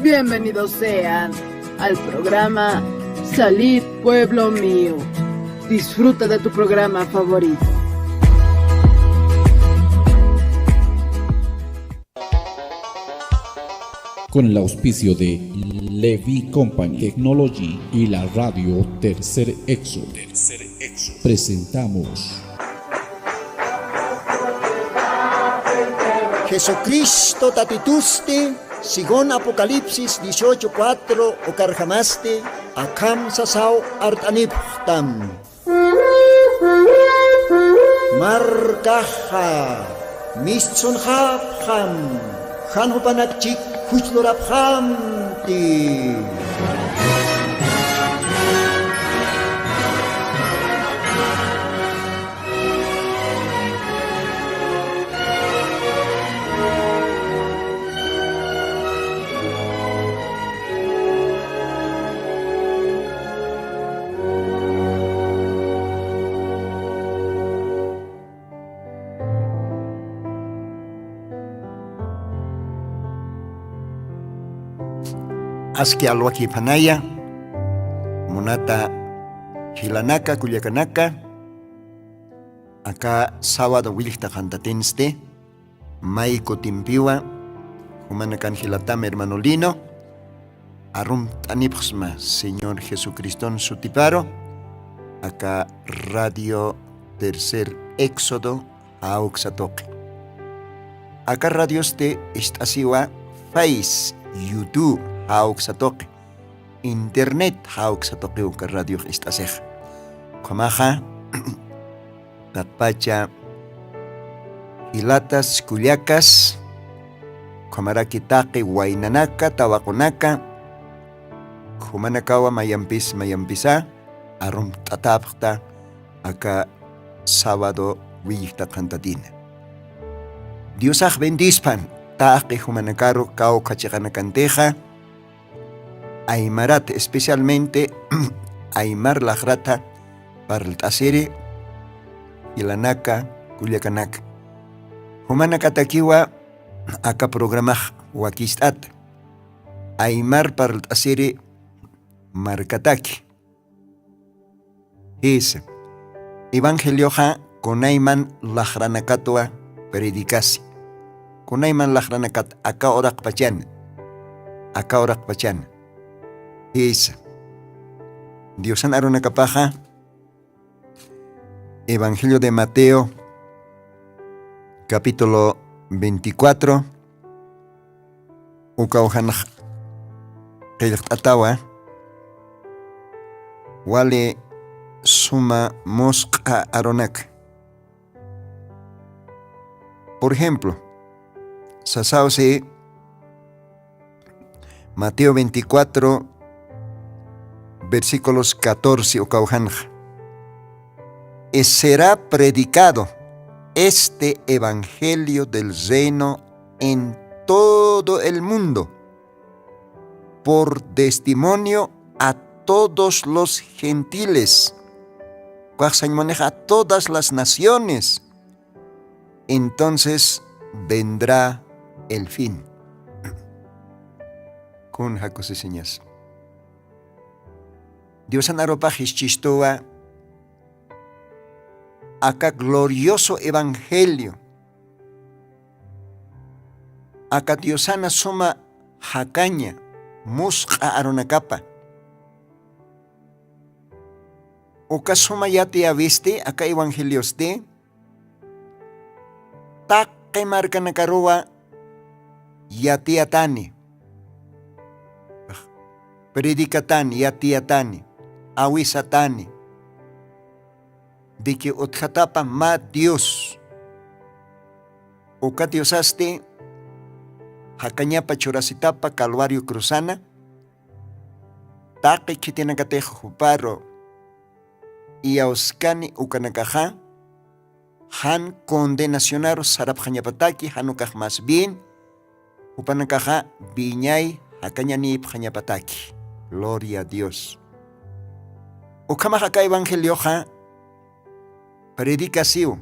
Bienvenidos sean al programa Salid Pueblo Mío. Disfruta de tu programa favorito. Con el auspicio de Levi Company Technology y la radio Tercer Exo, presentamos Jesucristo tatituste, según Apocalipsis 18:4 o carjamaste, akam sasao artaniptam. Markaha, mischunhapham, hanhupanakchik huchloraphamti. Aski alwaki panaya, monata hilanaka kuyakanaka, aka sábado wilita cantatenste, maiko timpiwa, humanakan hilatame hermano Lino, arum tanipsma, Señor Jesucristo sutiparo, aka radio Tercer Éxodo auxatoque. Aka radio este istasiwa Face, YouTube, auxatoque, internet auxatoque uka radio istasej. Komaja, tatpacha, hilatas kuliakas, komarakitake wainanaka, tawakonaka, kumanakawa mayampisa, arum tatapta, aka sábado wilta cantatina. Diosaj bendispan, taque humanacaro, cao cachaganacanteja, Aymarat, especialmente Aymar la grata para el tasere y la naca culiacanac. Humanacataquiwa acá programa huaquistat. Aymar para el tasere marcataki. Es evangelioja con Ayman la granacatoa predicasi. Con Ayman la granacat acá orak pachan. Es Dios Arona Capaja, Evangelio de Mateo, capítulo 24, Ukauhanaj Atawa, Wale Suma Mosca Aronak. Por ejemplo, Sasause, Mateo 24, versículos 14 o Kauhanja. Será predicado este evangelio del reino en todo el mundo por testimonio a todos los gentiles, a todas las naciones. Entonces vendrá el fin. Con Jacose señas. Dios anaropajis chistoa acá glorioso evangelio. Acá Diosana soma jacaña, musca aronacapa. Oka soma yate aviste, acá evangelios de taque marcanacaroa yate atani. Predicatani, yate atani. Awisatani, de que otjatapa ma Dios, o catiosaste, jacañapa choracitapa calvario cruzana, taque que tiene catejo paro, y auscani ucanacaja, han condenacionaro sarapjañapataki, hanukaj más bien, upanacaja, viñay, jacañani pjañapataki. Gloria a Dios. Ukamajaka evangelioja, predica siu,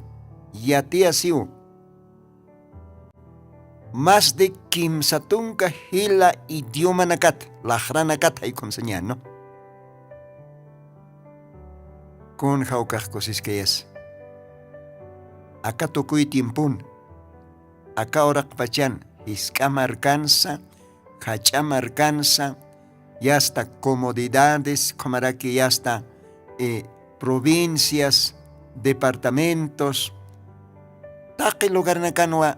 yatia siu. más de kimsatunka hila idioma nakat, lahranakat hay conseña, ¿no? Con jaukaj cosisqueyas. Acá tocuy tiempun, acá orak pachan, iscamarcanza, hachamarcanza, ya hasta comodidades, como que ya hasta provincias, departamentos, taqui lugar nakanwa,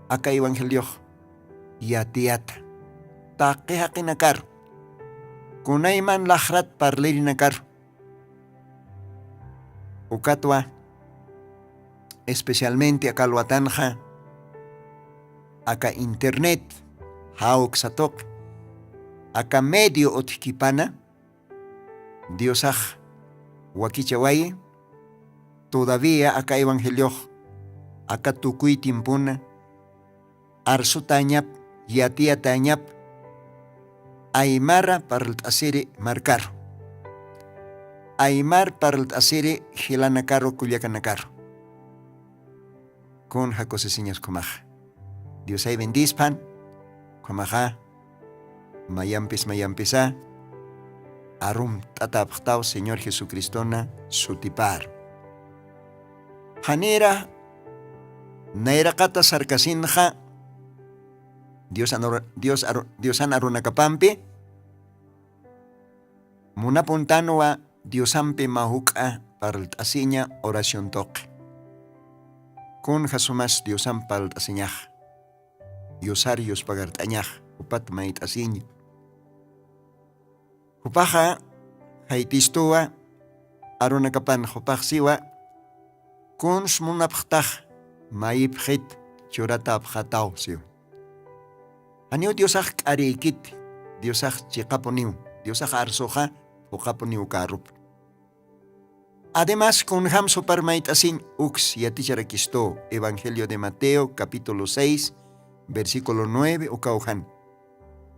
acá evangelio, yatiata, taqui hakinakar, kunayman lahrat parlirinakar, ukatwa, especialmente acá Luatanja, acá internet, hauksatok, acá medio otkipana, Diosaj, wakichawaye, todavía acá evangelio, acá tukuy timpuna, arsutañap, yatiatañap, aymara para el asere marcar, aymar para el asere gilanacaro culiacanacaro. Con jacose señas comaja. Dios ay bendispan, comaja, mayampisa, arum tatapchtao Señor Jesucristona sutipar. Hanera, naira kata sarkasinja, Diosan arunakapampi, munapuntanwa Diosampe mahuka para el asiña oración toque. Con jasumas Diosan para el asiñaj, Diosarios pagartañaj, upat mait asiña. Hupaja, haitistoa, arunakapan hupaj siwa, kun smunapchtaj, maip hit, churata abjatao siwa. Aniu Diosaj arikit, Diosaj chikaponiu, Diosaj arsoja, ukaponiu karup. Además, con Hamso Parmaitasin Ux Yaticharaquisto, Evangelio de Mateo, capítulo 6, versículo 9, Ukauhan.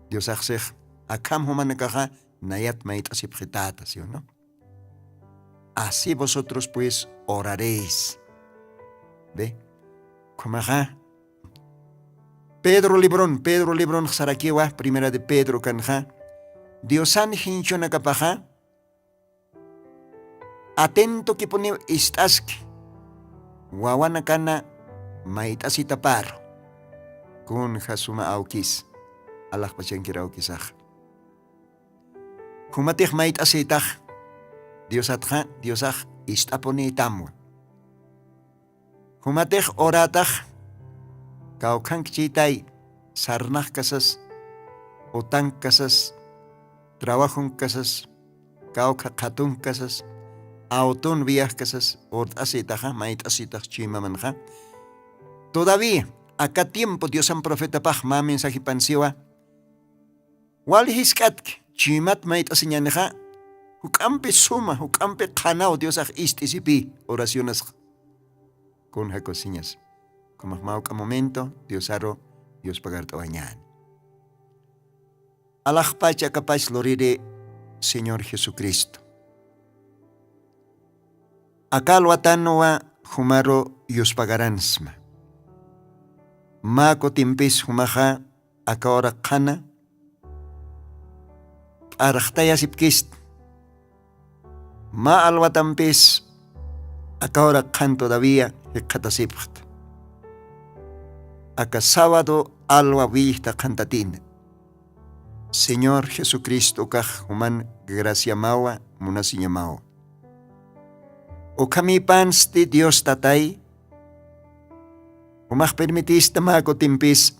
Dios Axej, Akam Humanakaja, Nayat Maitasipjetata, ¿sí o no? Así vosotros pues oraréis. ¿Ve? Comaja. Pedro Librón, Sarakiwa, primera de Pedro Kanja. Diosan Hinchonakapaja. Atento que pone istask, wawanakana maitasita par, kun hasuma aukis, alah pachankira aukisaj. Humatih maitasitaj, diosatja, diosaj istaponi tamwa. Humatih orataj, kaukank chitay, sarnaj kasas, otan kasas, trabajun kasas, kauka katun kasas, auton viajes or asitaja, mait asitaj chimamanja. Todavía, acá tiempo Dios san profeta paj ma mensaje pansiwa. Wal hiskatk, chimat mait asiñaneja, hukampe suma, hukampe kanao Dios aj istisipi, oraciones con jacosiñas. Como mauca momento, Dios aro, Dios pagar tawañan. Alaj pacha capaz lorire, Señor Jesucristo. Acá lo atanoa humaro yos pagaransma. Mako timpis humaja acá ora kana. Arachtaya sipkist. Ma alwatampis acá ora kan todavía hekatasipcht. Acá sábado alwa vista cantatin. Señor Jesucristo kaj human gracia mawa munasiña mawa. O kami pansti Dios tatay, umah permitiste mako timpis,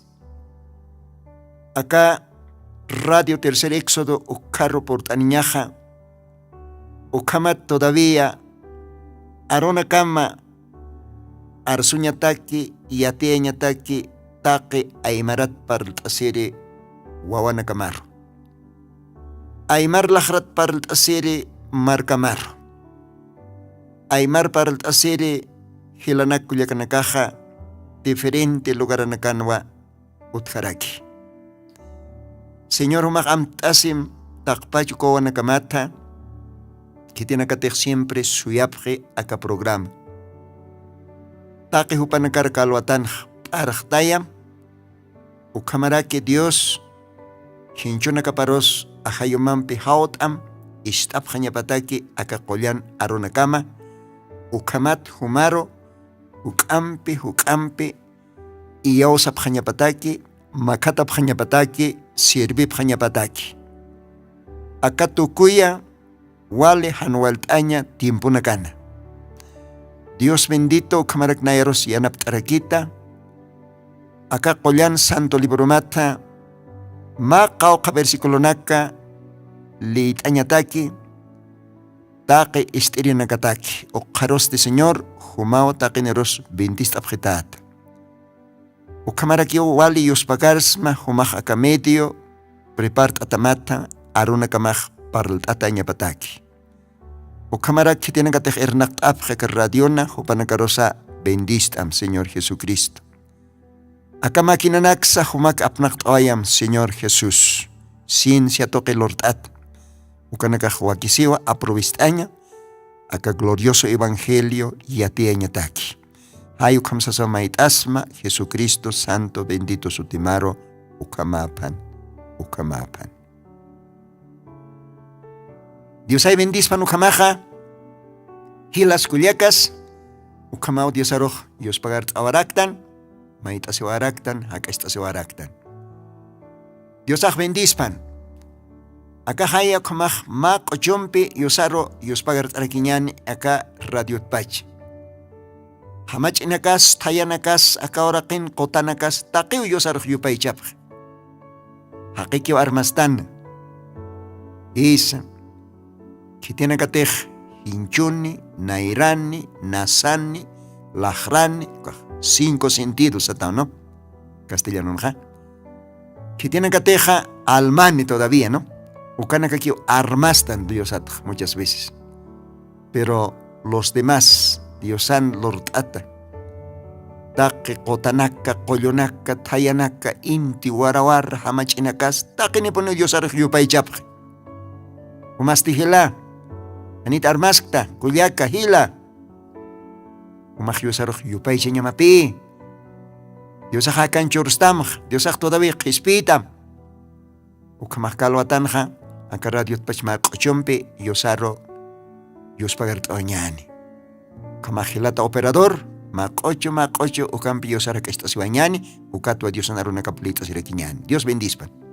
acá Radio Tercer Éxodo o carro por taniñaja, o kamat todavía, arona kama, arsuña taki y ateña taki, take aymarat par tasere wawana kamar. Aymar lahrat par tasere markamar. Aymar para el asere hilanak kuliakanakaja diferente lugar anakanwa utjaraki. Señor umag amtasim takpachu kowanakamata que tiene que tener siempre suyapje acá programa. Taki hupanakar kalwatan parachtayam ukamaraki Dios hinchuna kaparos ajayumampi hautam ishtap hanyapataki akaqollan arunakama ukamat humaro hukampi iyawsap hanyapataki makatap hanyapataki sirvip hanyapataki akatukuya wale hanwaltaña tiempuna kana. Dios bendito ukamarak nairos yanap tarakita akaqollan santo libro mata maqawqa versículo naka liitañataki taqi istirinakataki uqaros de Señor humao taqineros bendista abjetat ukamaraki wali yuspagarsma humaj akamedio prepart atamata aruna kamaj parlt atañapataki ukamaraki tinakatej ernakt abjek radiona hupanakarosa bendistam Señor Jesucristo akamakinanaksa humak apnakt oyam Señor Jesús ciencia toque lortat ukanakaj wakisiwa aprovistaña aka glorioso evangelio yatiañataki hay ukamsasama asma Jesucristo santo bendito sutimaro ukamapan Dios ay bendispan ukamaja hilas kuliakas ukamao Dios aroj Dios pagart awaraktan maita se waraktan akasta se waraktan Dios aj bendispan acá haya ukamaj ma qochompi Diosaro Dios pagart arakiñani acá radio pach hamachinakas tayanakas acá oraqin qotanakas taqiw Diosaro yupaychap haqiqi armastan isa Kitiana katej hinchuni, nairani, nasani, lajrani, 5 sentidos hasta, ¿no? Castellano, ¿no? Kitiana kateja almani todavía, ¿no? Ukana kakio armastan diosat muchas veces. Pero los demás, diosan lortata. Taqi qotanaka, qollonaka, tayanaka, inti warawar, hamachinakas, taqi ni pone diosar yupaychapj. Umastihila. Anita armaskta, kuliaka, hila. Umahyusarok yupay nyamapi. Dios akan churstamj, Dios todavía qispitam. Ukamahkalwatanja, anka radio pachma qochompe, Diosaro, Dios pagart oñani. Kamahilata operador, maqocho, ukampi Diosara que estás bañani, ukatwa Dios anaruna caplita sirequiñani. Dios bendispan.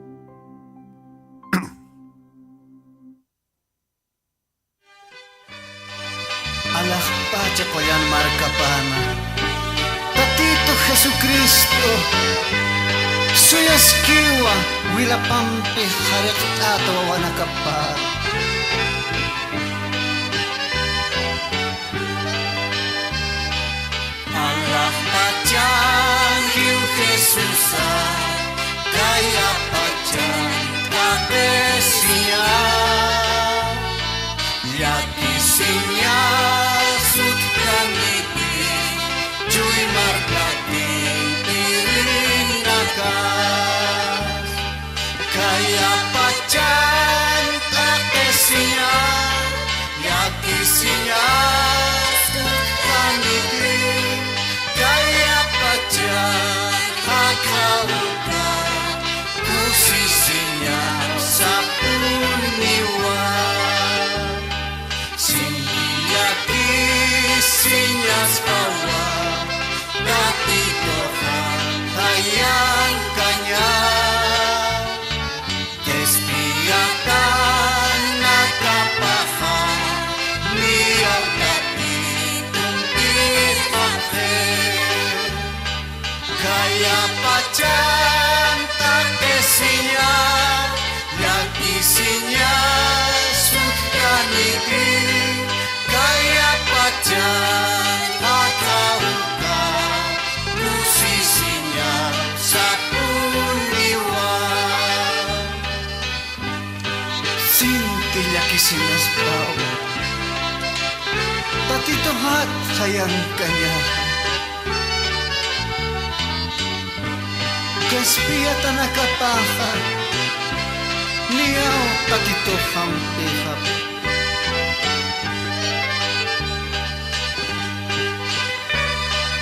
Alah pacha koyan markapana Tatito Jesucristo Suyaskiwa Wilapampi harektato wanakapar Alah pacha Hiu Jesusa Kaya pacha Kapesia Yaki sinyal Cuy markati pirinakas Kaya pacan kakesinya Yakisinya Kaniti Kaya pacan Hakauka Kusisinya Sapuniwa Yakisinya Spawa Dati Tuhan hayang kanya Kespiatan nakapaham Niyaw dati tumpit pakhe Kaya pacan takesinya Yakisinya sutkaniti Kaya pacan Kisinas bawa Tatito hat hayang kanya Kespiata nakapaha Niyaw tatito hampihap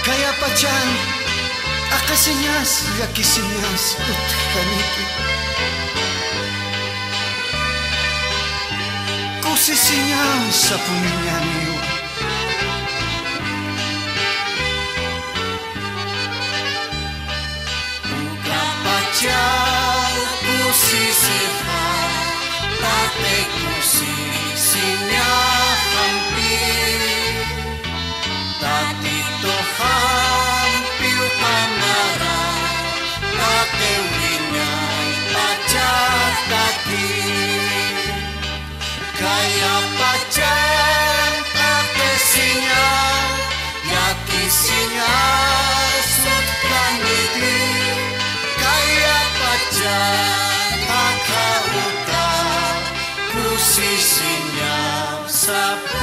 Kaya pa dyan Akasiñas llakisiñas utqaniki. Kusisiñas sapuniñaniu. Ukapachau kusisiha tate kusisiña hampi. Tatito hampi ukamara tate uliñay pachakati. Kaya pacan akesinya yakisinya sutkaniti. Kaya pacan akauta kusisinya sapuniwa.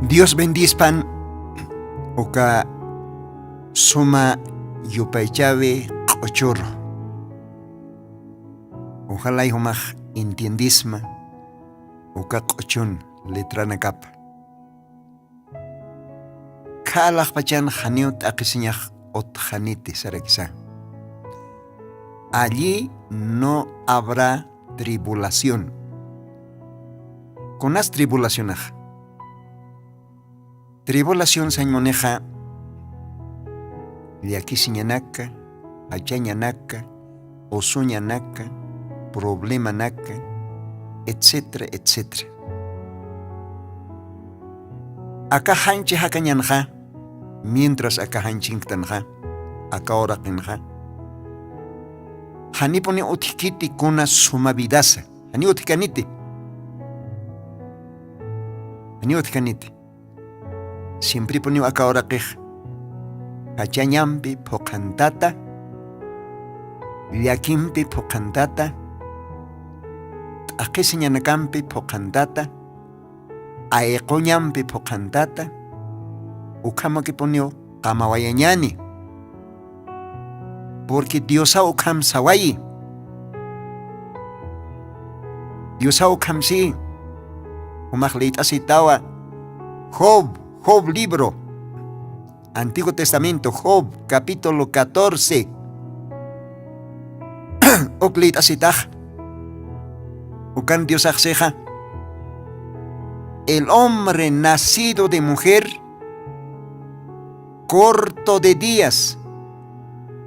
Dios bendispan oka suma yupaychave ochoro. Ojalá y homaj entiendisma oka ochun letrana kapa. Kalaj pachan janiot akisiñaj ot janite sarakisa. Allí no habrá tribulación. Con las tribulaciones. Tribulación se maneja llakisiñanaka, achañanaka, osuñanaka, problemanaka, etcétera, etcétera. Acá hanchi hakañanja, mientras acá hanchinktanja, acá orakinja. Hani pone otikiti kuna sumavidasa, hani otikaniti. Hani otikaniti. Siempre pone acá orakij. Hachañampi pokantata, llakimpi pokantata, akisiñanakampi pokantata, aeqoñampi pokantata, ukama que ponio kamawayañani. Porque Diosa ukam sawayi. Diosa ukam si. Umajleit asitawa. Job libro. Antiguo Testamento, Job, capítulo 14. Okleit asitaj. Ukan Dios akseja. El hombre nacido de mujer, corto de días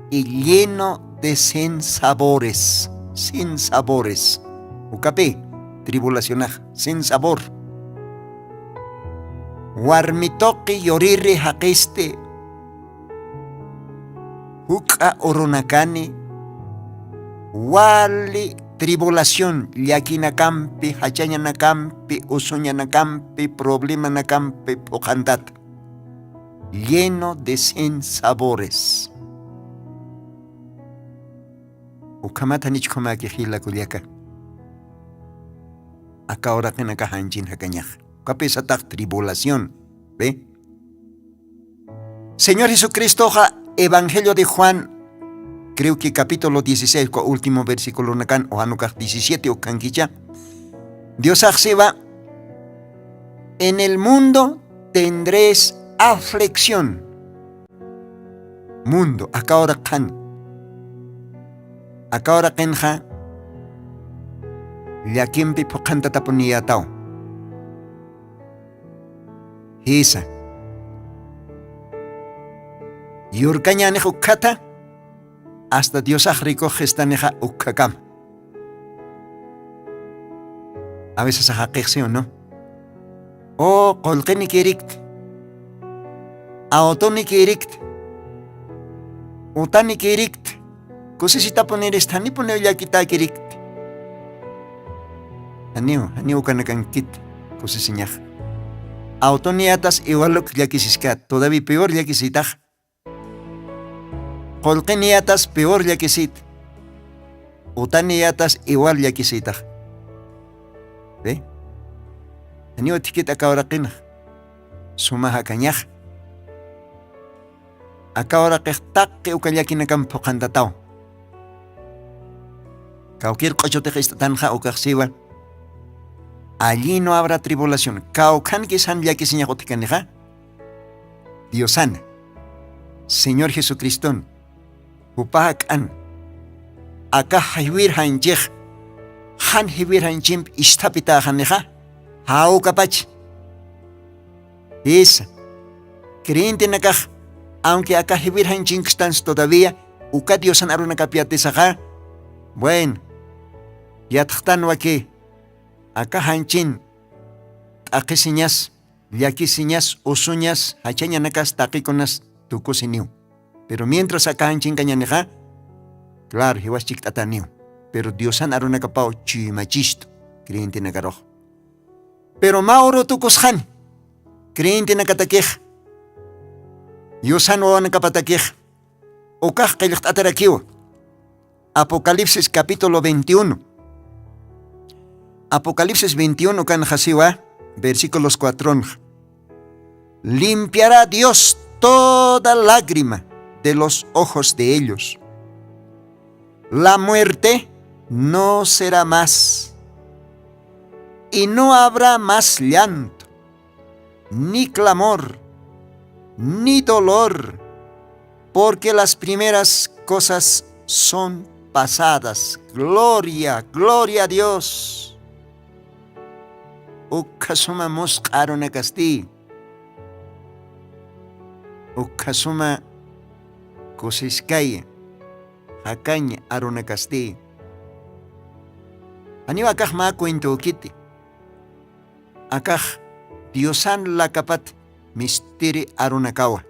y lleno de sinsabores. Sinsabores. Ukape, tribulacionaj, sin sabor. Warmitoki yoriri haqiste. Huka oronakani. Wali tribulación. Llakinakampi, hachañanakampi, usuñanakampi, problemanakampi, pojandat. Lleno de sinsabores. Ukamata nichkomaki hila kuliaka. Acá ahora que naka hanjin hakañaj. Capesatak tribulación. ¿Ve? Señor Jesucristo, Evangelio de Juan, creo que capítulo 16, último versículo nakan, o hanukaj 17 o kankicha. Dios va. En el mundo tendréis aflicción. Mundo, acá ahora kan. Acá ahora kenja. Llakimpi pokantata tapuniyatao. Hisa. Yurkañanej ukkata hasta Dios recoge estaneja ukkakam. A veces ajaquexe o no. O kolqeni kirikt. Aotoni kirikt. Utani kirikt. Kusisita poner estani poner ya kita kirikt. Aniu kanakan kit kusisiñaj. Autoniatas igual ya quisiscat, todavía peor ya quisitaj. Colqueniatas peor ya quisit. Utaniatas igual ya quisitaj. ¿Ve? Aniu etiqueta cauraqina. Sumaja cañaj. Akawra qeqtaqi ukallakinakan puqantatao. Kawkir qochote qistanja ukaqsiwa. Allí no habrá tribulación. Kaukan kisan llakisiña qotikanija. Diosana. Señor Jesucristo. Upak an. Aka haywir hanjih. Han hibir hanjim istapita hanija. Hau kapach. Esa. Creyente nakaj. Aunque acá hibir hanjim stans todavía. Uka Diosan aruna kapiatisaja. Bueno. Yatjtan waki. Acá hanchin. Akisiñas. Llakisiñas. Usuñas. Hachaña nakas taquikonas. Tukusiniu. Pero mientras acá hanchin cañaneja. Claro, hiwas chiktataniu. Pero Diosan aruna kapao chimachisto. Creyente nagaroj. Pero mauro tukushan. Creyente nakatakej. Diosan wawan nakapatakej. Ukaj qilikt atarakiwa. Apocalipsis capítulo 21. Apocalipsis 21 kan hasiwa, versículos 4. Limpiará Dios toda lágrima de los ojos de ellos. La muerte no será más. Y no habrá más llanto, ni clamor, ni dolor, porque las primeras cosas son pasadas. Gloria, gloria a Dios. Ukasuma mosqaruna kasti. Ukasuma kosiskaya. Hakaña aruna kasti. Aniwa akaj ma cuento kiti. Akaj Diosan lakapat misteri aruna kawa.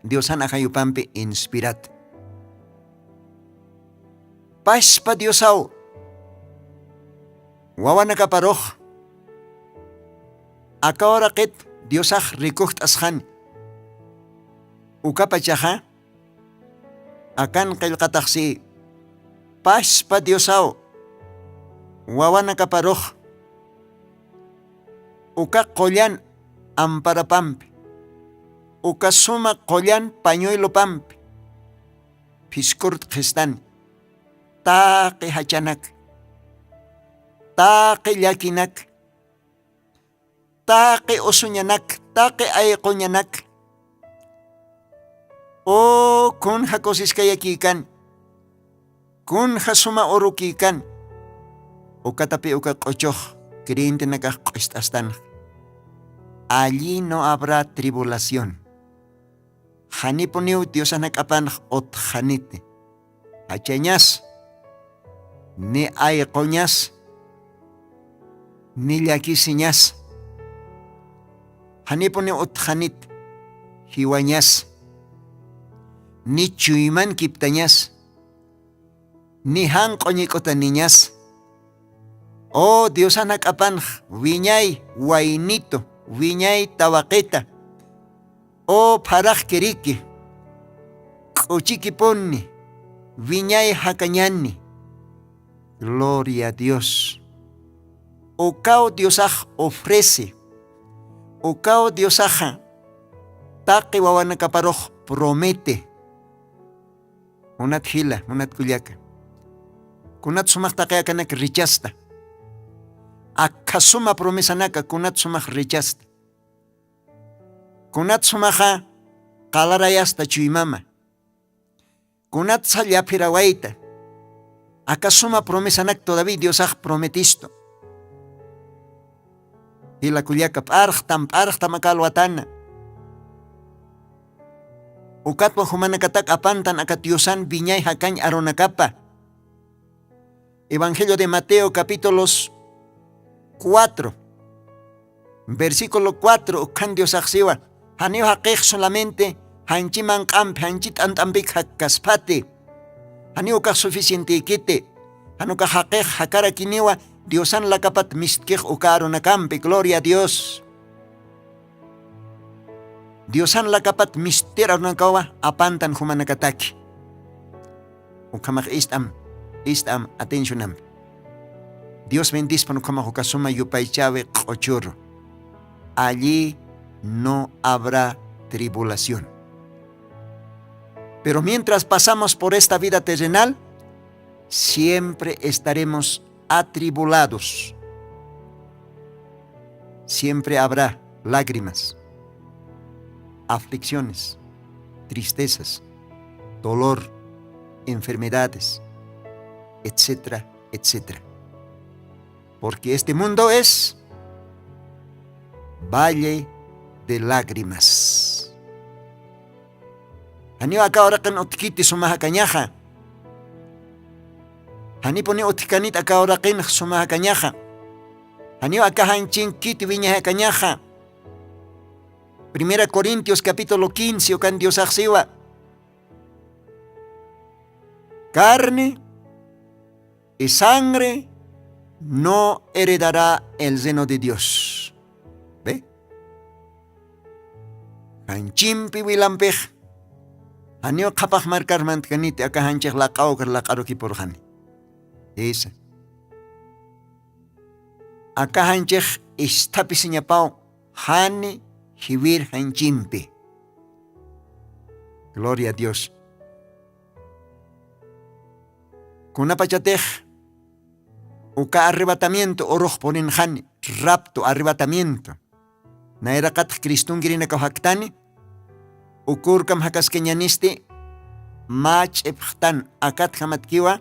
Diosan akayupampi inspirat. Paspa Diosao. Wawana kaparoj. Akawra qit Diosaj rikuht ashan. Ukapachaja. Akan qilqataxi. Paspa Diosao. Wawana kaparoj. Uka qollan amparapampi. Uka suma qollan pañuelo pampi. Piskurt qistan. Taqi hachanak. Taqi llakinak. Taqi usuñanak. Taqi ayqoñanak. O kunja kosiskayakikan. Kunja suma orukikan. Ukatapi uka qochoj. Creyente nakaj qistastan. Allí no habrá tribulación. Haniponiu Diosanak apan ot hanite. Hachañas. Ni ayqoñas. Ni llakisiñas. Haniponiu ot hanit. Hiwañas. Ni chuyman kiptañas. Ni hanqoñikotaniñas. Oh Diosanak apan wiñay wainito. Wiñay tawaqita. Oh paraj keriki. Kuchiki ponni. Wiñay hakañani. Gloria a Dios. Ukao Diosaj ofrece. Ukao Diosaja. Taqi wawanakaparoj promete. Unat hila, unat kulyaka. Kunat sumak taqiyakanak richasta. Akasuma promesa naka kunat sumak richasta. Kunat sumaja qalarayasta chuymama. Kunat sallapirawayta. Akasuma promesa nak todavía Diosaj prometisto. Y la kulyaka parjtam akalwatana. Ukatwa humanakatak apantan akatiosan viñay hakañ aronakapa. Evangelio de Mateo capítulos 4. Versículo 4. Ukan Diosaj siwa. Haneo haqeq solamente hanchiman qampi hanchit antambik hakaspati. Haneo kaq suficiente ikite. Haneo kaq haqeq hakara kiniwa Diosan lakapat mistkej ukaro nakampi. Gloria a Dios. Diosan lakapat mistera nakawa apantan humanakataki. Ukamak istam atencionam. Dios bendice ukamak ukasuma yupaychawe qochurro. Allí no habrá tribulación. Pero mientras pasamos por esta vida terrenal, siempre estaremos atribulados. Siempre habrá lágrimas, aflicciones, tristezas, dolor, enfermedades, etcétera, etcétera. Porque este mundo es valle de lágrimas. Hani acá ahora kan otkiti sumaha kanyaja. Hani poni otkanit acá ahora kan sumaha kanyaja. Hani acá hanchin kiti viña kanyaja. 1 Corintios capítulo 15 kan Dios axiwa. Carne y sangre no heredará el seno de Dios. ¿Ve? Hanchimpi wilampej. Hanio kapaj marcar mantkanite acá hanchej la kaukar la karoki por hani. Esa. Acá hanchej istapisiña pao hani hibir hanchimpi. Gloria a Dios. Kuna pachatej. Uka arrebatamiento oroh ponen hani, rapto, arrebatamiento. Naerakat Cristungirina kahaktani, ukurkam hakas kenyanisti, mach ephtan akat hamatkiwa,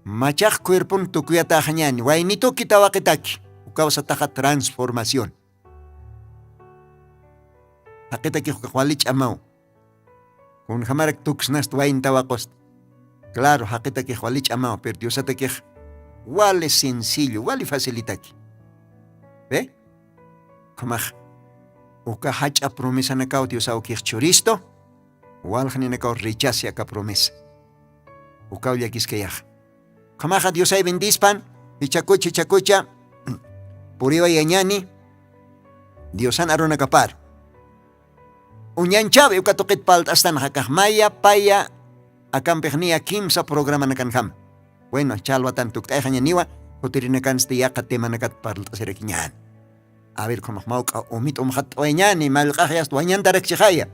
machak cuerpon tukuyata hanyani, wainito kitawakitaki, ukawasataha transformación. Hakitaki hukakwalich amaw, kun hamarak tuksnast waintawakost. Claro, hakitaki hukwalich amaw, pero Dios ataki Wale sencillo, wale facilita aquí. ¿Ve? Como uka hacha promesa na kao Dios au kich choristo, wal hani na kao rechace acá promesa. Uka ulia kiskeyaj. Como Dios ay bendispan, chacucha, puriwa y añani, Dios an arona kapar. Unyan chave uka toket palt hasta na hakahmaya, paya, akampegnia kimsa programa na kanham. Bueno, chalwa tanto que hay niwa, cotirina canste ya catema nacat para hacer quiñan. A ver cómo mauca omit omhat oñan y malcajas oñan darek chihaya.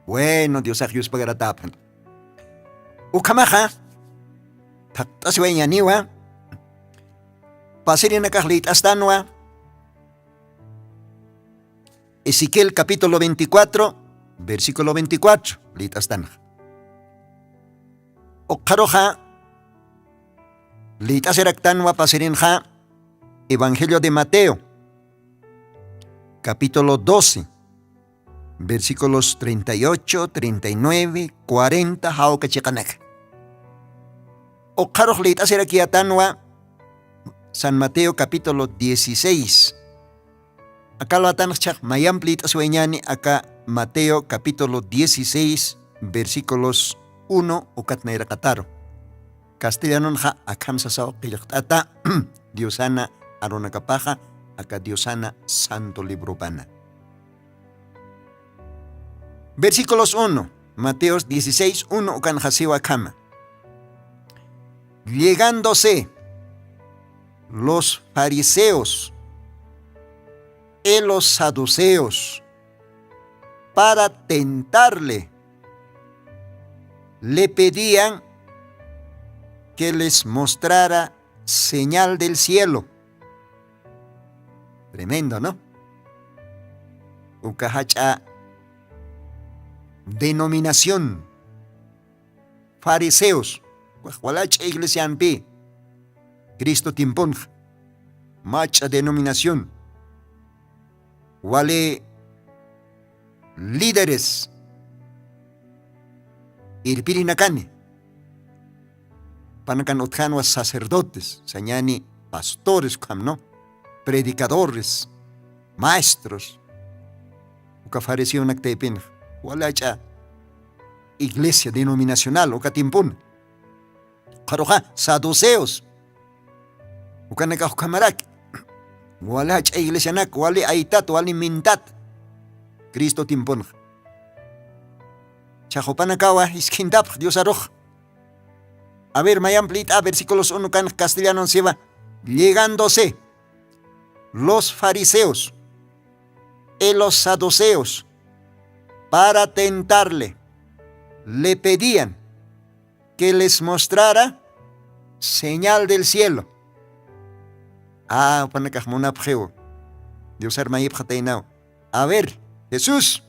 Bueno, Dios agius pagar tapan. Ukamaja, tatas oñan niwa, pasirina cajlit astanwa. Ezequiel capítulo 24, versículo 24, lit astan. Okaroja, lita seraktanwa pasirinja, Evangelio de Mateo, capítulo 12, versículos 38, 39, 40, hauka chikanak. Okaroj lita serakiatanwa, San Mateo capítulo 16. Acá lo atan chak mayam lita sueñani, acá Mateo capítulo 16, versículos 1 ukatnaira kataro. Castellano ja akam sasao qillaktata Diosana arona kapaja aka Diosana santo libro pana. Versículos 1, Mateo 16, 1 ukan hasiwa kama. Llegándose los fariseos y los saduceos para tentarle, le pedían que les mostrara señal del cielo. Tremendo, ¿no? Ukahacha denominación. Fariseos. Hualacha iglesia ampi. Cristo timpon. Macha denominación. Wale líderes. Irpirinakani. Panakan otjanwas sacerdotes. Sañani pastores, ¿no? Predicadores. Maestros. Uka fariseo naktepin. Walacha iglesia denominacional. Uka timpun. Karoja saduceos. Uka nakahukamarak. Walacha iglesia nak. Wali aitat. Wali mintat. Cristo timpun. Chajopanakawa iskindap Dios aroj. A ver, mayam plita, versículos 1 can castellano se va. Llegándose los fariseos y los saduceos, para tentarle, le pedían que les mostrara señal del cielo. Panakaj munapjeo. Dios armayib jateinao. A ver, Jesús.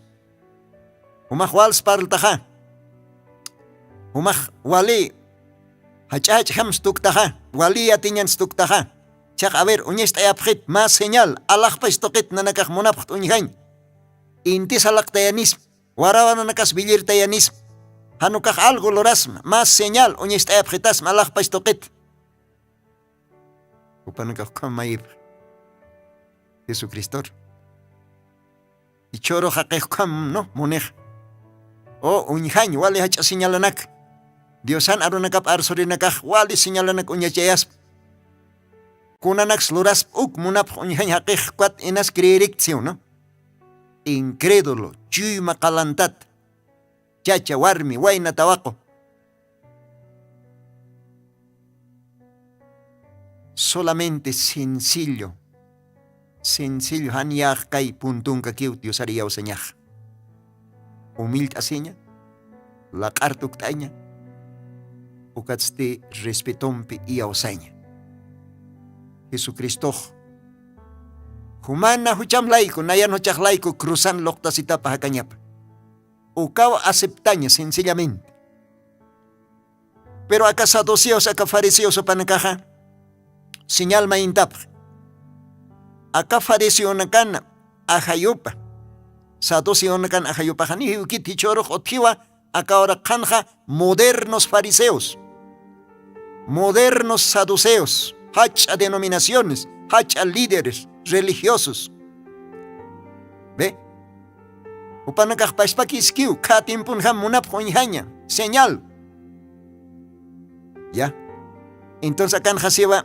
Humaj wals parltaja. Humaj wali. Hachach ham stuktaja. Wali atiñan stuktaja. Chak a ver, uñesta yapjit más señal. Allah pa istokit nanakaj munapjt uñjañ. Inti salak tayanism. Warawa nanakas bilir tayanism. Hanukaj algo lorasm. Más señal. Uñesta yapjitas Allah pa istokit. Upanakaj kamayib. Jesucristo. Y choro haqqam no munej. O uñjañ wali hach señalanak. Diosan arunakap arsorinakaj wali señalanak uñachayas. Kunanak sluras uk munap uñjañ haqqij kwat inas creerictio, no? Incrédulo, chuy maqalantat. Chacha warmi wayna tawaqo. Solamente sencillo. Sencillo, han yaj kay puntunka kiw Dios haría o señaj. Humilde asiña, la cartuk taña, o catste respetompe y ausaña. Jesucristo, humana hucham laico, nayan huchaj laico, cruzan loctasita pajacañapa. O cao aceptaña sencillamente. Pero acá saduceos, acá fariseos o panacaja, señal maintap. Acá fariseo nakan ajayupa. Saduceo nakan ajayupa. Hani hiukit hichorok otiwa. Acá ahora kanja modernos fariseos. Modernos saduceos. Hacha denominaciones. Hacha líderes religiosos. ¿Ve? Upanakaj pashpakiskiu. Katimpun ham munap huñhaña. Señal. ¿Ya? Entonces acá en Jasiba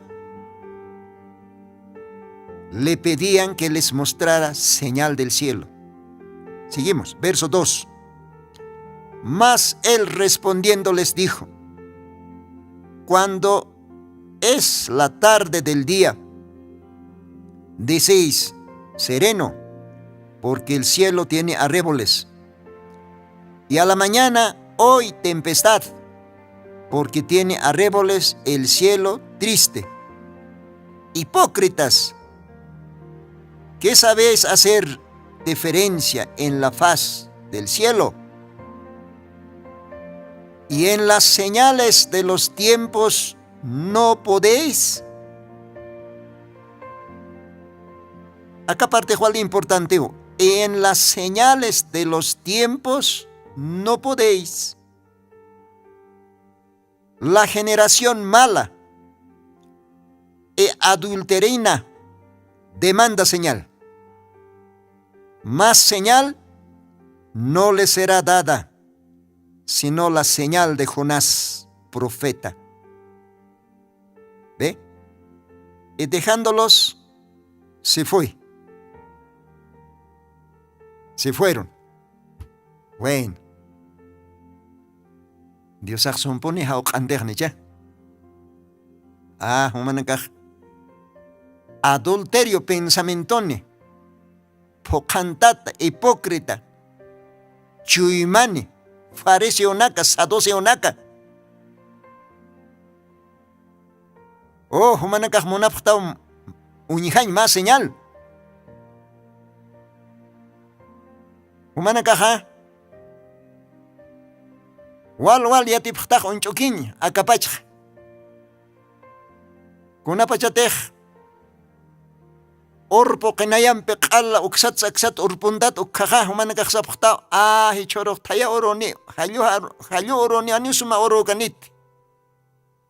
le pedían que les mostrara señal del cielo. Seguimos, verso 2. Mas él respondiendo les dijo: cuando es la tarde del día, decéis sereno, porque el cielo tiene arreboles, y a la mañana hoy tempestad, porque tiene arreboles el cielo triste. Hipócritas, ¿qué sabéis hacer diferencia en la faz del cielo? Y en las señales de los tiempos no podéis. Acá parte Juan importante. En las señales de los tiempos no podéis. La generación mala e adulterina demanda señal. Más señal no le será dada, sino la señal de Jonás, profeta. ¿Ve? Y dejándolos, se fue. Se fueron. Bueno. Dios pone a okanderne ya. Humanakaj. Adulterio pensamentone. Pocantata, hipócrita. Chuimani. Fariseonaka, saduceonaka. Humanakaj monapta uñijañ más señal. Humanakaj. Wal yatipjtaj unchukiñ akapachj. Kunapachatej. Orpo qinayampi q'ala uksat aksat urpuntat ukkaja humanakaj sapjta hichoroj taya oroni hallu oroni anisuma oro kanit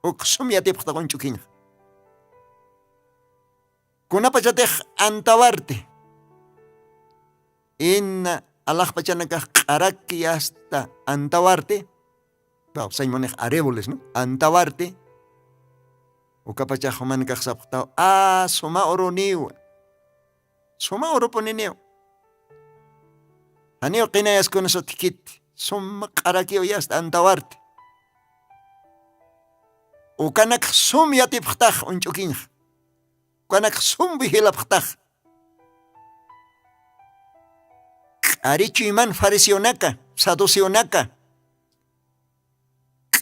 uksum yatipjta unchukiñ. Kunapachatej antawarte. Inna alajpachanakaj q'araki hasta antawarte. Saymonej areboles, ¿no? Antawarte. Ukapachaj humanakaj sapjta suma oroniwa. Suma oro ponineo. Haneo qinayas con eso tikit. Suma qarakio ya hasta antawarte. Ukanak sum yatipjtaj unchukinj. Ukanak sum vigilapjtaj. Arichu iman fariseonaka, saduceonaka.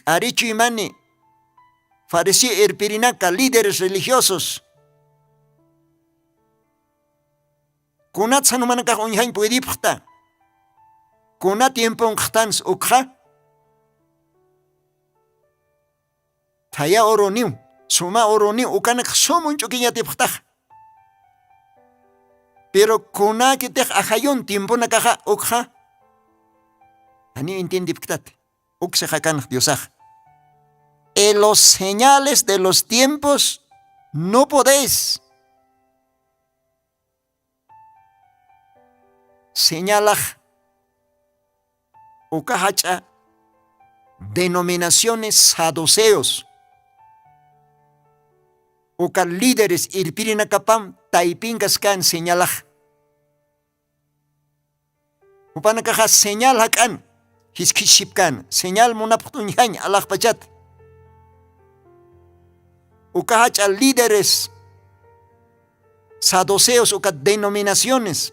Arichu imani fariseo irpirinaka, líderes religiosos. Kunat sanumanaka unyain puedipta. Kunat tiempo unkhtans ukha. Taya oroniu, suma oroniu, ukanak somun chukinya tipta. Pero kuna kitek ahayon tiempo nakaha ukha. Ani entiende pktat. Ukse hakan diosaj. En los señales de los tiempos no podéis. Señalaj. Ukahacha. Denominaciones saduceos. Uka líderes irpirinakapam taipingas kan señalaj. Upanakaha señal hakan. Hiskishipkan. Señal munaptunyañ alaj pachat. Ukahacha líderes saduceos, uka denominaciones,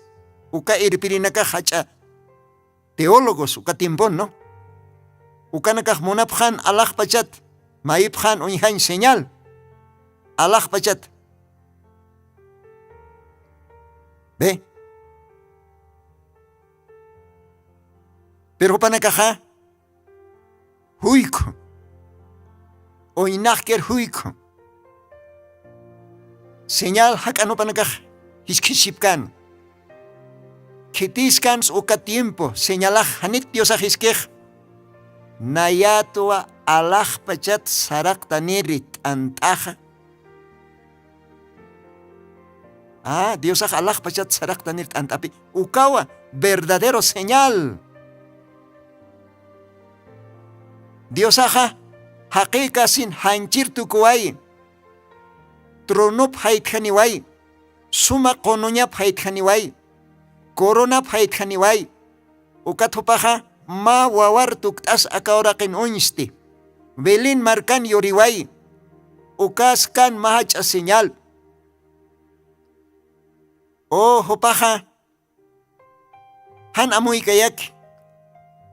uka irpirinaka hacha teólogos, uka timpon, ¿no? Ukanakah monapjan alaj pachat, maipjan unyañ señal, alaj pachat. ¿Ve? Pero panakaha, huiko, oinahker huiko. Señal hak ano panakah hiskishipkan. Kitiskans uka tiempo señalah hanit Dios hiskeh. Nayatua alah pachat sarak tanirit antaja. Dios alah pachat sarak tanirit antapi. Ukawa verdadero señal. Dios aja hakikasin hanchir tukuay. Tronop hait khaniwai, suma kononyap hait khaniwai, koronap hait khaniwai, ukathupaha ma wawar tuktas akaurakin unsti, belin markan yoriwai, ukaskan mahach señal. Hupaha, han amuy kayak,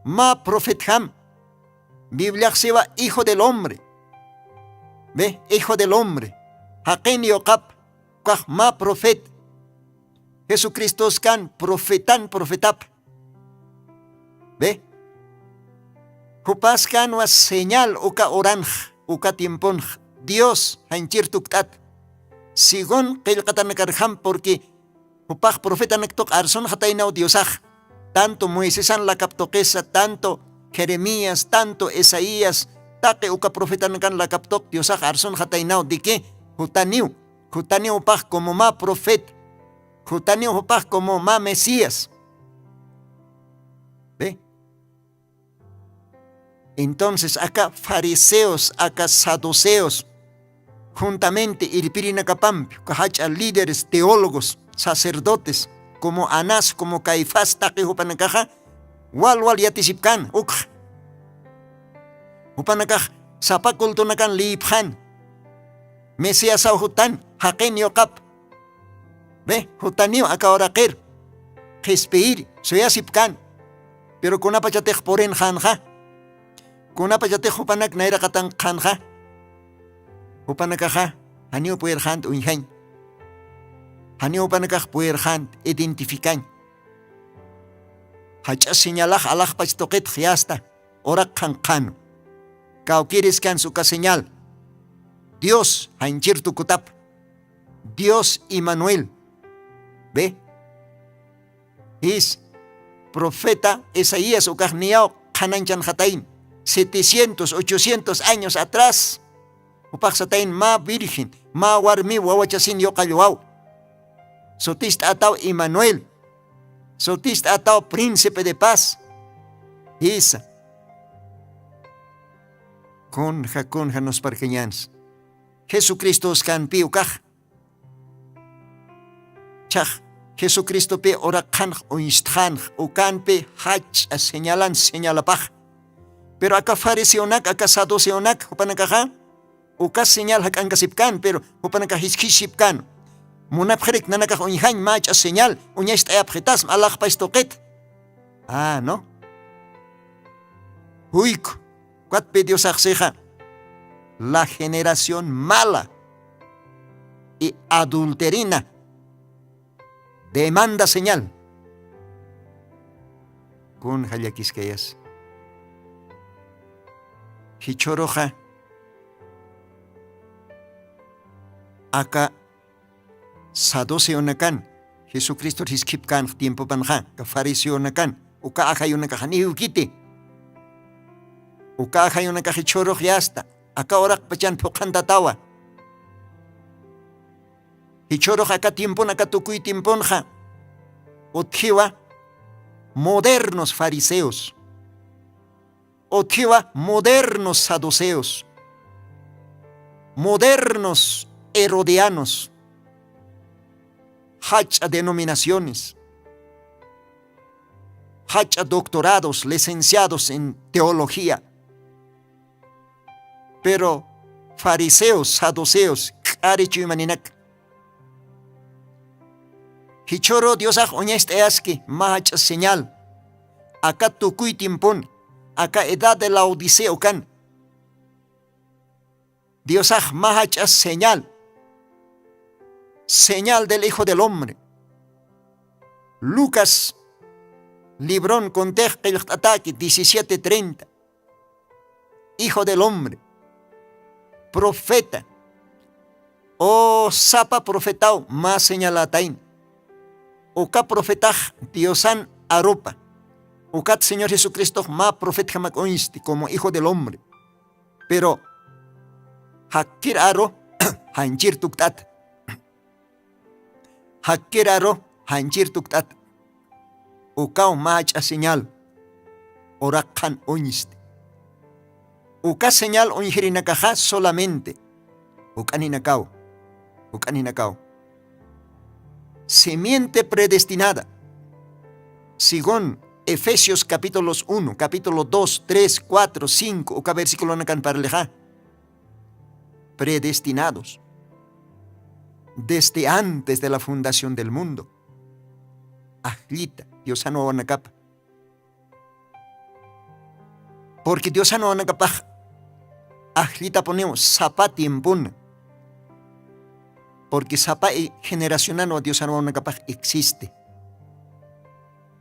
ma profet ham, Biblia sewa hijo del hombre, ve, hijo del hombre. Hakin yokap, kah ma profet. Jesucristo kan profetan profetap. Ve? Hupas kan was señal uka oranj, uka tiempon. Dios hanchir tuktat. Sigon qilqatan nakarham porque hupaj profeta naktok arson hataynaw Diosaj. Tanto Moisesan lakaptokesa, tanto Jeremías, tanto Esaías, take uka profeta nakan lakaptok Diosaj arson hataynaw dike. Jutaniu paj como ma profet, Jutaniu paj como ma Mesías. ¿Ve? Entonces acá fariseos, acá saduceos, juntamente irpirinacapampi, cahacha líderes, teólogos, sacerdotes, como Anás, como Caifás, taqui hupanakaja, wal yatisipkan, ukh. Hupanakaj, sapakultunakan liiphan. Mesías au hutan, haken yokap. Ve, hutaniu akaorakir. Hispeir, suyasipkan. Pero kunapa jateh poren khanja. Kunapa jateh hupanak naira katang khanja. Hupanakaja, haniu puer khant unhain. Haniu hupanakaj puer khant identifikan. Hacha señalah alah pachtoket khiasta. Orak khan. Kau kiriskan suka señal. Dios hanchir tukutap. Dios Immanuel. ¿Ve? Es profeta Esaías o Carniao Hananchan Hatain. 700, 800 años atrás. Upaksatain ma virgen, ma warmi wawachasin yokaluau. Sotist atau Immanuel. Sotist atau príncipe de paz. Isa. Conja nos parqueñans. Jesucristo kan piukaj. Chaj, Jesucristo pe ora kanj o instjanj, o kan pe hach a señalapaj. Pero acá fariseonak, acá saduceonak, hupanakaja, o ka señal hak angasipkan, pero hupanakahishkishipkan. Munapjerik nanakaj unjañ mach a señal, uñaist ayapjetas, alaj paistoket. ¿no? Huico, ¿cuál pidió saxeja? La generación mala y adulterina demanda señal. Kun hallaquisqueyas. Hichoroja. Acá saduceo nakan. Jesucristo hiskipkan tiempo panja. Ka fariseo nakan. Uka ajayunaka hani ukiti. Uka ajayunaka hichoroj yasta. Acá orak pachan pokanda tawa. Hichoroj acá tiempo naka tukuy timponja. Otjiwa modernos fariseos. Otjiwa modernos saduceos. Modernos herodianos. Hacha denominaciones. Hacha doctorados, licenciados en teología. Pero fariseos, saduceos, karichimaninak. Hichoro Dios oñeste aski, mahacha señal. Acá tukuy timpon, acá edad de la Odisea kan. Dios mahacha señal. Señal del Hijo del Hombre. Lucas, librón con ataque 17:30. Hijo del Hombre. Profeta. O sapa profetao más señalatain. Oka profetaj Diosan aropa. Okat Señor Jesucristo ma profet jamak oinsti como Hijo del Hombre. Pero hakir aro hanjir tuktat. Hakir aro hanjir tuktat. Okao macha señal. Orakan oinsti. Oka señal onjirinakaja solamente. Okaninakao. Okaninakao. Semiente predestinada. Según Efesios capítulos 1, capítulo 2, 3, 4, 5, o versículo nakan parleja. Predestinados. Desde antes de la fundación del mundo. Ajlita, Dios no anakap. Porque Dios no anakapaj. Ajlita ponemos zapati en puna. Porque sapa y generacional no Dios no capaz existe.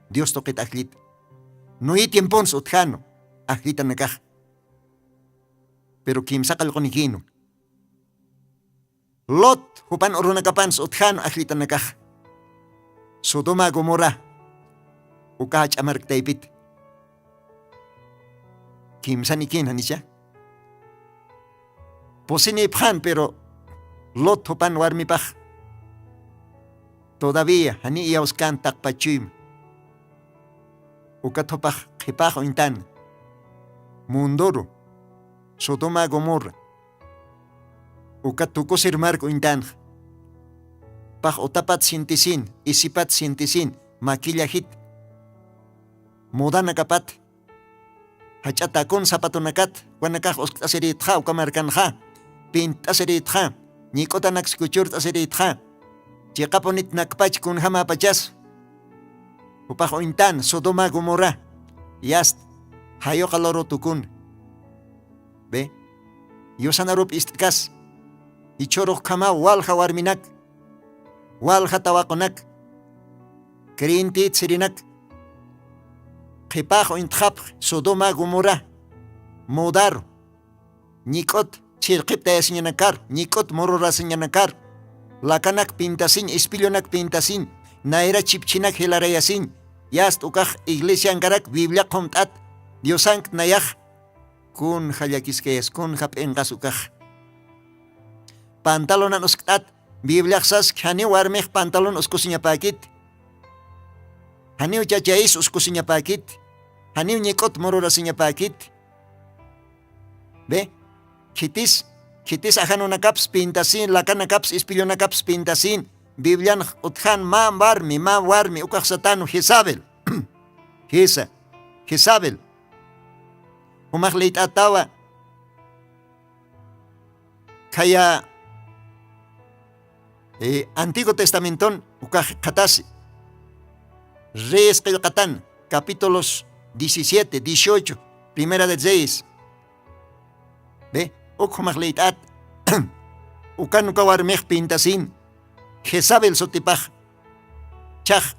Dios toque ajlit. No hay tiempo en sotjano. Ajlita nakaj. Pero quien saca el conijino. Lot, hupan oruna kapan sotjano ajlita nakaj. Sodoma Gomorra. Ukach amark taipit. Kim sanikin hanisha. Posini phan pero Lot hopan warmipaj. Todavía, hani iauskan takpachim. Ukatopaj kipaj ointan. Mundoro. Sodoma Gomorra. Ukatuko sirmarko ointan. Paj otapat sintisin, isipat sintisin, maquilla hit. Modana kapat. Hachatakon zapatonakat, wanakaj osktaseritja ukamarkanja. Pintaseritja. Nikota nakskuchurt aseritja. Chiqaponit nakpach kun hama pachas. Upajo intan Sodoma Gomorra. Yast. Hayo kaloro tukun. Ve. Yosanarup istkas. Ichorok kama walha warminak. Walha tawakonak. Krintit sirinak. Kipajo intjap Sodoma Gomorra. Modaro. Nikot. Chirqip tayasinyanakar, nikot mororasinyanakar, lakanak pintasin, espilionak pintasin, naira chipchinak hilarayasin, yast ukaj iglesia angarak, biblia komtat, diosank nayaj, kun hallakiskeyas, kun hap engas ukaj. Pantalonan usktat, biblia sas, hani warmej pantalon uskusinyapakit, hani uchachais uskusinyapakit, hani nikot mororasinapakit, ve? Kitis ajan caps pintasin, lakana caps ispillona caps pintasin, Biblian utjan ma warmi, ukaj satanu, Jezabel. Jezabel. Umaj leit atawa. Kaya Antiguo Testamenton ukaj katasi. Reyes katan, capítulos 17, 18, Primera de Reyes. ¿Ve? Okumagleitat. Ukan warmej pintasin. Jezabel sotipaj. Chaj.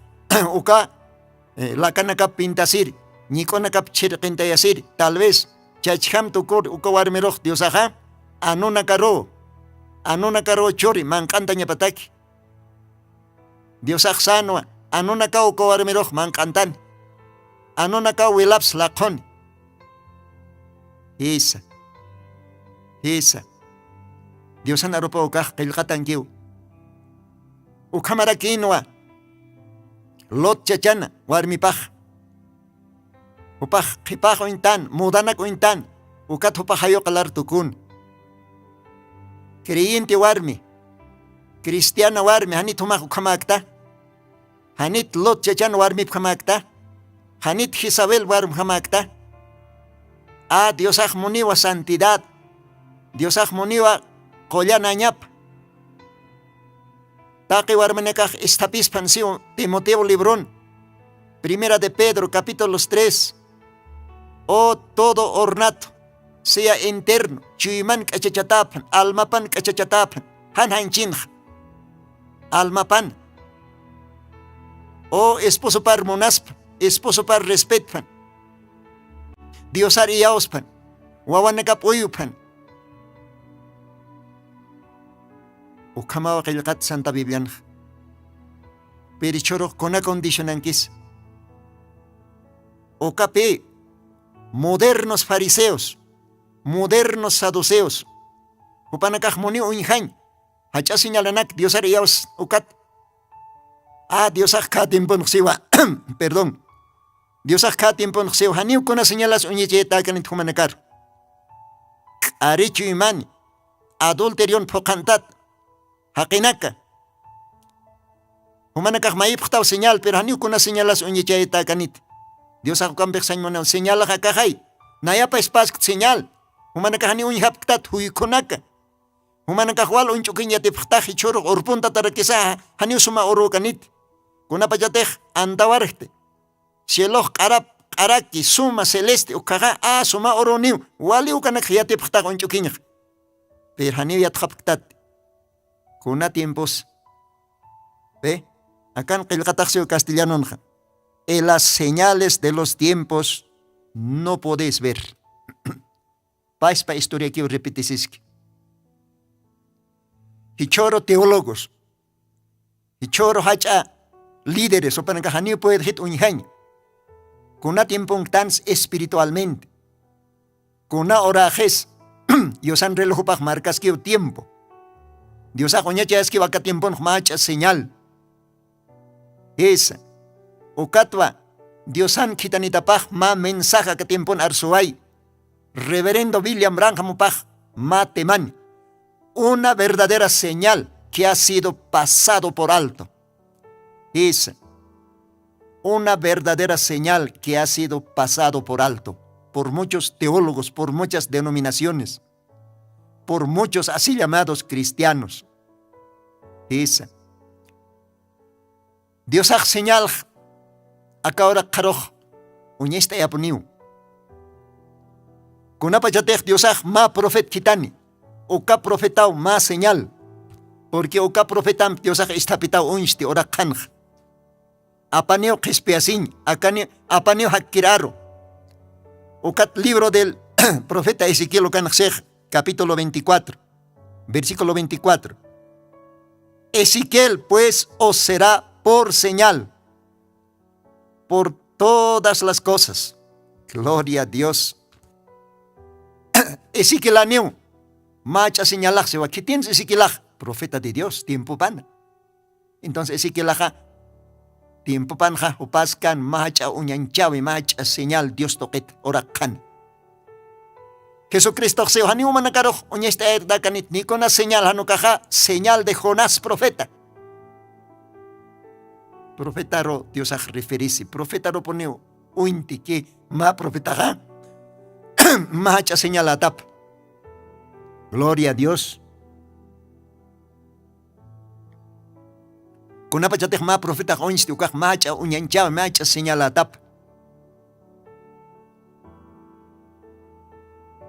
Uka lakanakap pintasir. Nikonakap chirqintayasir. Tal vez chachham tukur uka warmeroj diosaja. Anunakaro chori mankanta ñapataki. Diosaj sanwa. Anunaka uka warmeroj mankantan. Anunaka wilaps laqon. Esa. Diosan arupa ukaj qillqatan kiw. Ukamara kinwa. Lot chachana warmipaj. Upaj qipaj ointan, mudanak ointan. Ukat upajayo qalar tukun. Creyente warmi. Cristiana warmi. Hanit humaj ukamakta. Hanit Lot chachana warmi ukamakta. Hanit Jezabel warm ukamakta. Diosaj muniwa santidad. Diosaj muniwa qollanañap. Taqi warmanekaj istapispan siu Timoteo libron. Primera de Pedro, capítulos 3. Oh, todo ornato, sea interno, chuyman kachachatapan, almapan kachachatapan, hanhanchinj, almapan. Oh, esposo par monaspan, esposo par respetpan. Diosar iyauspan, wawanekap uyupan. Ukamawa qillqat Santa Biblian. Perichoro kona condicionankis. Okape modernos fariseos, modernos saduceos. Upanakaj moni uinjain. Hacha señalanak diosar iyaus ukat. Diosaj ka tiempo siwa. Perdón. Diosaj ka tiempo siwa. Haniu kona señalas uñicheta kanit humanakar. Arichu imani. Adulterion pokantat. Hakinaka. Humanakaj maiptaw señal, pero haniu kuna señalas uñicheta kanit. Dios akambek sañmona señal hakajay. Nayapa espask señal. Humanakaj haniu uñhaptat huykunaka. Humanakaj wal unchukinya tiptaji choro urpunta tarakisa haniu suma oro kanit. Kuna pajatej antawarchte. Cielo karaki suma celeste ukaga suma oro niu. Wali ukanak yatiptag unchukinya. Pero haniu yathaptat. Kuna tiempos. ¿Ve? Acá en el castellano. En las señales de los tiempos no podéis ver. Vais para historia que repetís. Hichoro teólogos. Hichoro hacha líderes. O para que hanio puede hit unhañ. Kuna tiempo tan espiritualmente. Kuna orajes. Dios han reloj para marcas que tiempo. Dios ha coñacha es que va a tiempo macha señal. Esa. Ukatwa. Dios han quitanitapaj ma mensaje que tiempo arsuay. Reverendo William Branham paj ma teman. Una verdadera señal que ha sido pasado por alto. Esa. Una verdadera señal que ha sido pasado por alto. Por muchos teólogos, por muchas denominaciones. Por muchos así llamados cristianos. Esa. Dios ha señal acá ahora karoj uñesta yapuniu. Kunapa yatech Dios ha ma profet kitani. Oka profetao ma señal. Porque oka profetam Dios ha estapitao unste ora kanj. Apaneo kespiasin, apaneo hakiraro. Okat libro del profeta Ezequiel kanjsej. Capítulo 24, versículo 24. Ezequiel pues os será por señal, por todas las cosas. Gloria a Dios. Ezequiel aniu, macha señalaj, se va, ¿qué tienes Ezequiel? Profeta de Dios, tiempo pan. Entonces Ezequiel tiempo pan upaskan, macha uñanchawi, macha señal, Dios toquet, orakan. Jesucristo se ohani umanakaro oñesta erdakanit ni con una señal hanukaja señal de Jonás profeta. Profeta ro Dios a referirse. Profeta ro pone uinti que ma profeta ma hacha señal atap. Gloria a Dios. Con una pachatej ma profeta oinsti ukaj ma hacha uñancha ma hacha señal atap.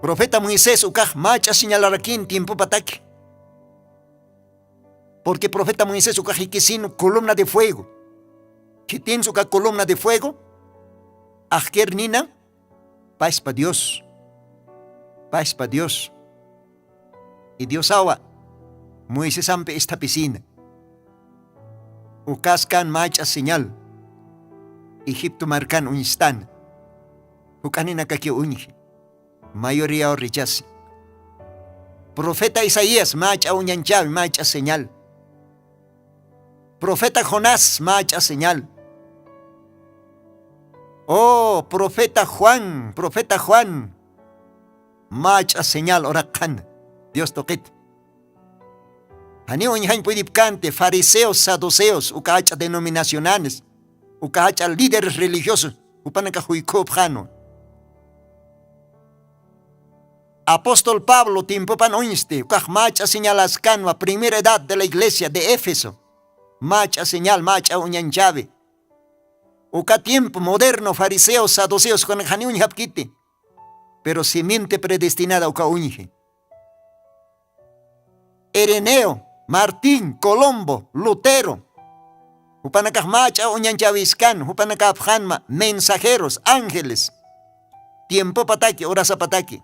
Profeta Moisés ukaj macha señalarakin tiempo pataki. Porque profeta Moisés ukaj ikisino columna de fuego. Que tiene su columna de fuego. Ajker nina. Paz para Dios. Paz para Dios. Y Dios agua. Moisés ampe esta piscina. Ukaskan macha señal. Egipto marcan un instante. Ukanina kaki unji. Mayoría o rechace. Profeta Isaías, macha unyanchavi, macha señal. Profeta Jonás, macha señal. Oh, profeta Juan, macha señal, orakan. Dios toquet. Hani unjan puidipcante, fariseos, saduceos, ukahacha denominacionales, ukahacha líderes religiosos, upanaka huikopjano. Apóstol Pablo tiempo pan oinste, ukaj macha señalas canua, primera edad de la iglesia de Éfeso. Macha señal, macha unyanchave. Uka tiempo moderno, fariseos, saduceos, con hani unjapkite. Pero simiente predestinada uka unje. Ireneo, Martín, Colombo, Lutero. Upanakaj macha unyanchaviscan, upanakaj hanma, mensajeros, ángeles. Tiempo pataki, horas pataki.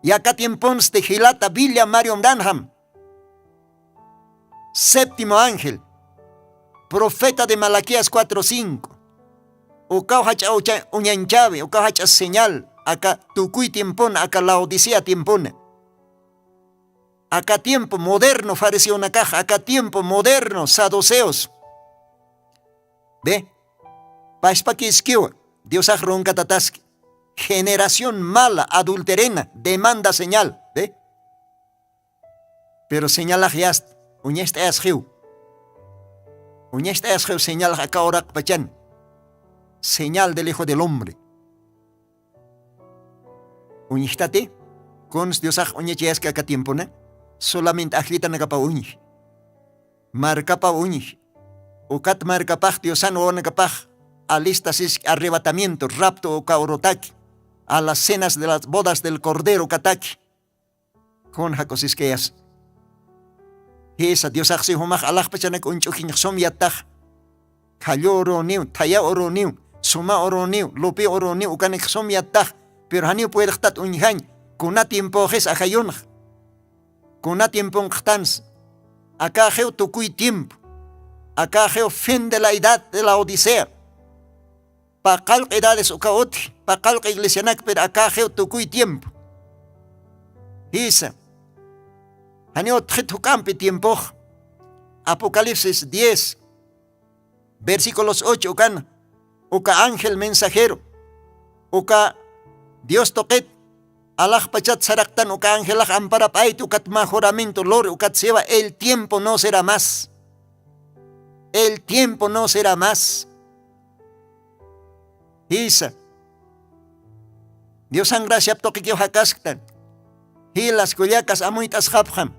Y acá tiempons de Gilata, Villa, Mario Branham. Séptimo ángel. Profeta de Malaquías 4:5. Ukauhacha unyanchavi, ukauhacha señal. Acá tucuy tiempón, acá la Odisea tiempón. Acá tiempo moderno, fariseo una caja. Acá tiempo moderno, saduceos. ¿Ve? Paispaki isquiwa, Dios ajronca tataski. Generación mala, adulterena, demanda señal, ¿ve? Pero señala giast, uñesta asgiu. Uñesta asgiu señal acá orak pachan. Señal del Hijo del Hombre. Uñistate, cons Dios aj uñechiasca acá tiempo, ¿no? Solamente ajlita nagapa uñi. Marcapa uñi. Ucat marcapaj Diosan o nagapaj. Alistasis arrebatamiento, rapto o caurotaki. A las cenas de las bodas del Cordero Kataki. Con jacosisqueas. Esa Dios axi humaj alaj pachanek unchukin som yataj. Kayo oro niu, taya oro niu, suma oro niu, lupi oro niu, ukanek som yataj. Pero haniu puede estar unjañ. Kuna tiempo jes ajayonaj. Kuna tiempo unjtans. Acá geo tucuy tiempo. Acá geo fin de la edad de la Odisea. Pakal edades ukaoti, pakal iglesianak, pero acá geo tucuy tiempo. Isa. Haniot campi tiempo. Apocalipsis 10, versículos 8, uka ángel mensajero, uka Dios toquet, alaj pachat saraktan, uka ángel amparapait, ukat majoramento, lor, ukat seba, el tiempo no será más. El tiempo no será más. Isa. Dios ang gracia to kikyo hakasktan. Hilas kuliakas amuitas hapjam.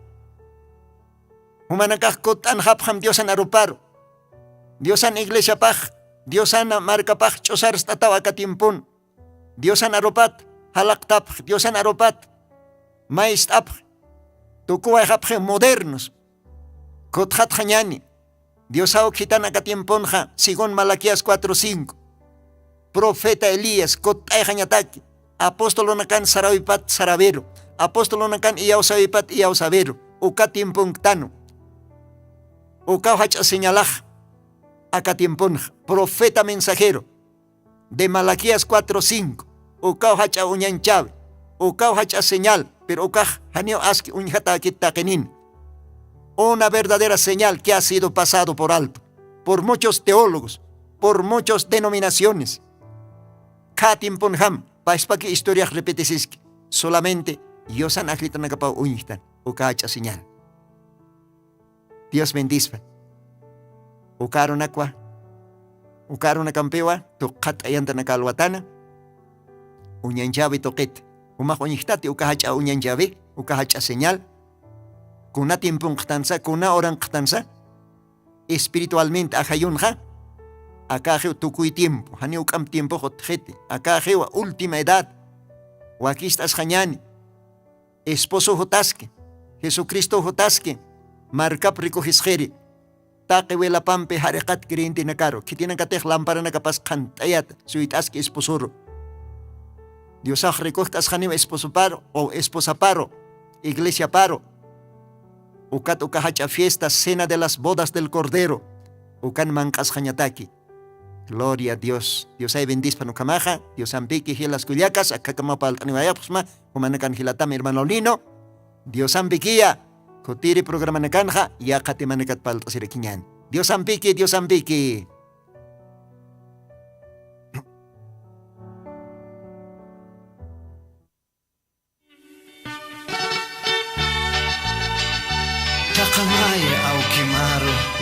Humanakakot an hapjam Dios an aruparo. Dios an iglesia paj. Dios an marca paj chosar statawa katimpun. Dios an arupat halaktap. Dios an arupat maistap. Tukuwa hapjem modernos. Kothat hanyani. Dios ao kitana katimpunja según Malaquías 4:5. Profeta Elías, Kotayhañataki, apóstolo nakan sarawipat saravero, apóstolo nakan iausawipat iausavero, ukatimpungtano, ukauhach señalaj, akatimpung, profeta mensajero, de Malaquías 4:5, ukauhach uñanchave, ukauhach señal, pero ukaj hanio aski uñjataquitakenin. Una verdadera señal que ha sido pasado por alto, por muchos teólogos, por muchas denominaciones. Katim punham, paispaki historias repetisiski. Solamente Diosan ajlitan nagapau uñistan, ukacha señal. Dios bendice. Ukaron aqua, ukaron akampewa, tukat ayanta nakalwatana, uñanjabi toket. Umah uñistati ukahacha uñanjabi, ukahacha señal. Kuna tiempong ktansa, kuna orang ktansa, espiritualmente ajayunja. Acá geo tucuy tiempo, haniukam tiempo jotjete, acá geo última edad, wakishtas hañani, esposo jotaske, Jesucristo jotaske, markap recogisjeri, taque wela pampe harekat kirinti nakaro, kitinan katej lampara nakapas kantayat, suitaske esposoro. Dios recojas hanim esposo paro o esposa paro, iglesia paro. Ukat ukahacha fiesta, cena de las bodas del Cordero, ukan mankas hañataki. Gloria a Dios. Dios ay bendice panucamaja, Dios ampiki hilas cuyacas, akakamapal taniwayapusma, humanakan hilatam hermano Lino, Dios ampikia, kutiri programa nakanja, yakati manakat paltasirekinyan. Dios ampiki, Dios ampiki. Takamay au kimaro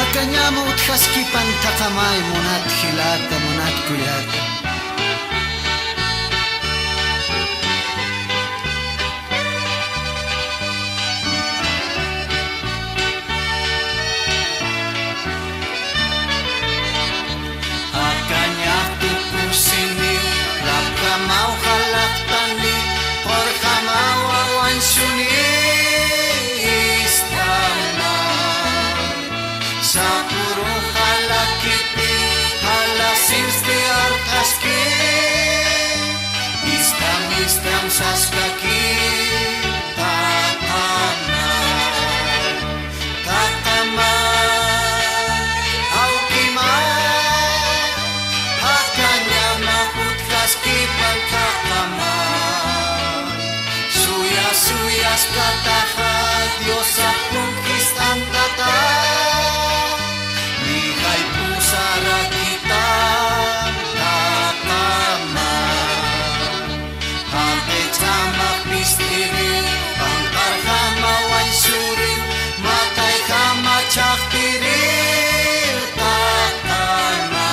hakanyamo uthaskipan takamay monat hilata monat kuyata hakanyak tukusini lapkamau halaktani porkamau awan suni Sapuro halakiti halasinsti artaski istam saskaki takama aukima hakanya mahutkaski pantakama suyas kataha Dios conquistan tata Sara kita takama Hante camak mistiri Pangkar kama wansuri Matai kama caktiri takama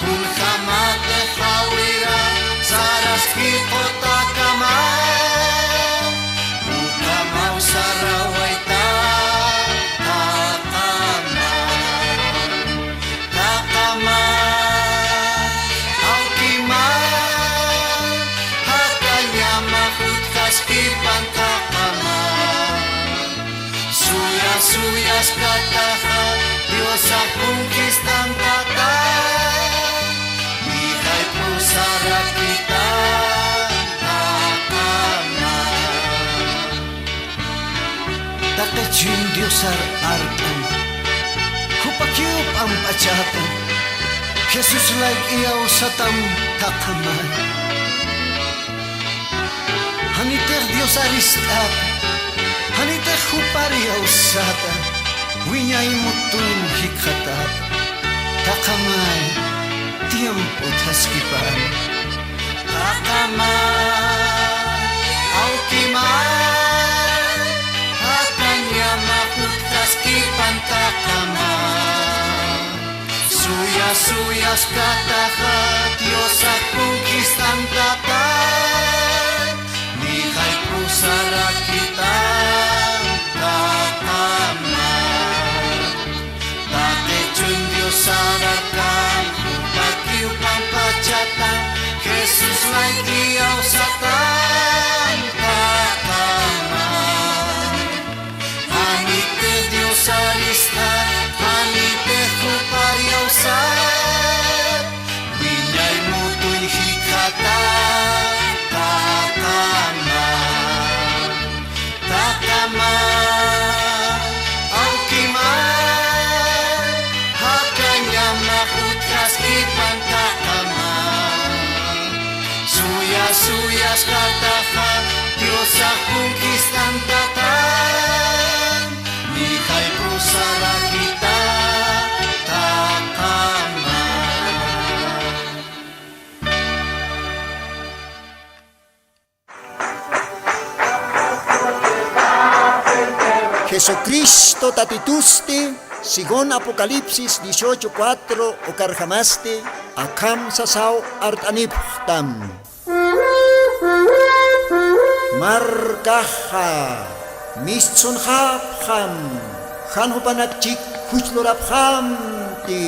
Kun kama tehawira Saras kiko takama Ukamau sarawaita Suyas kataha Dios conquistan tata Mihai pusara kita takama Takachin Diosar artan Kupakyup ang pachatan Jesus like iyaw satam takamay Haniter Dios aristat Hanite hupari ausata, wiñay mutun hikatat, takamay, tiempo taskipan. Takamay, aukimay, hakanya mahut taskipan takamay. Suyas kataha, Dios conquistan tatay, Mihai pusara kita. Sadarkan bagi pampacatan Jesus lagi au satan takama Hani te Dios arista Hani te kupari au sat Binyay mutuy hikata takama Takama Suyas kataha Dios conquistan tatan Mihai pusara kita takama Jesucristo tatituste, sigon Apocalipsis 18:4 okarjamaste, akam sasao artaniptam. Markaha, misun hapham, hanhupanakchik hujlorabhamti.